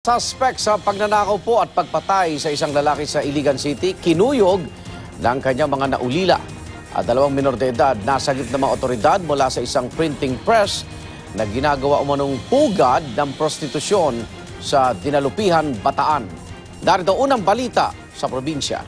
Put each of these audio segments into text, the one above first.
Suspect sa pagnanakaw po at pagpatay sa isang lalaki sa Iligan City, kinuyog ng kanyang mga naulila. At 2 minor de edad nasagip ng mga otoridad mula sa isang printing press na ginagawa umanong pugad ng prostitusyon sa Dinalupihan, Bataan. Narito unang balita sa probinsya.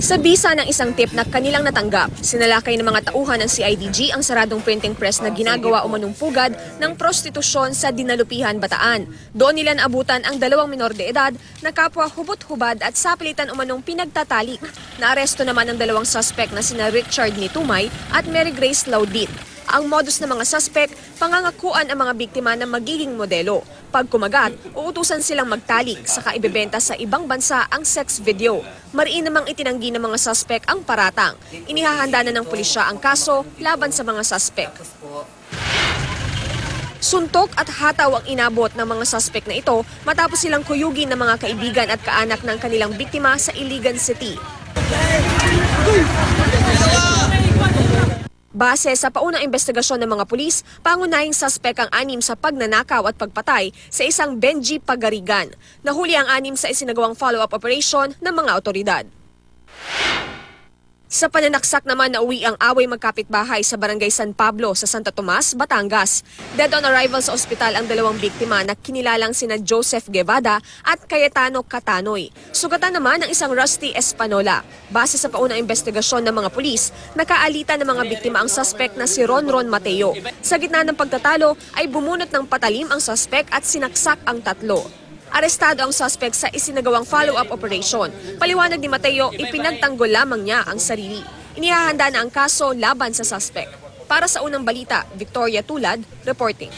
Sa bisa ng isang tip na kanilang natanggap, sinalakay ng mga tauhan ng CIDG ang saradong printing press na ginagawa umanong pugad ng prostitusyon sa Dinalupihan, Bataan. Doon nila naabutan ang 2 minor de edad na kapwa hubot-hubad at sapilitan umanong pinagtatalik. Naaresto naman ang 2 suspect na sina Richard Nitumay at Mary Grace Laudit. Ang modus ng mga suspect, pangangakuan ang mga biktima ng magiging modelo. Pag kumagat, uutusan silang magtalik saka ibebenta sa ibang bansa ang sex video. Mariin namang itinanggi ng mga suspect ang paratang. Inihahanda na ng pulisya ang kaso laban sa mga suspect. Suntok at hataw ang inabot ng mga suspect na ito matapos silang kuyugin ng mga kaibigan at kaanak ng kanilang biktima sa Iligan City. Base sa paunang investigasyon ng mga pulis, pangunahing suspect ang 6 sa pagnanakaw at pagpatay sa isang Benji Pagarigan. Nahuli ang 6 sa isinagawang follow-up operation ng mga otoridad. Sa pananaksak naman nauwi ang away magkapitbahay sa Barangay San Pablo sa Santo Tomas, Batangas. Dead on arrival sa ospital ang 2 biktima na kinilalang sina Joseph Guevada at Cayetano Catanoy. Sugatan naman ang isang Rusty Espanola. Base sa paunang investigasyon ng mga pulis, nakaalitan ng mga biktima ang suspect na si Ronron Mateo. Sa gitna ng pagtatalo ay bumunot ng patalim ang suspect at sinaksak ang 3. Arestado ang suspect sa isinagawang follow-up operation. Paliwanag ni Mateo, ipinagtanggol lamang niya ang sarili. Inihahanda na ang kaso laban sa suspect. Para sa unang balita, Victoria Tulad, reporting.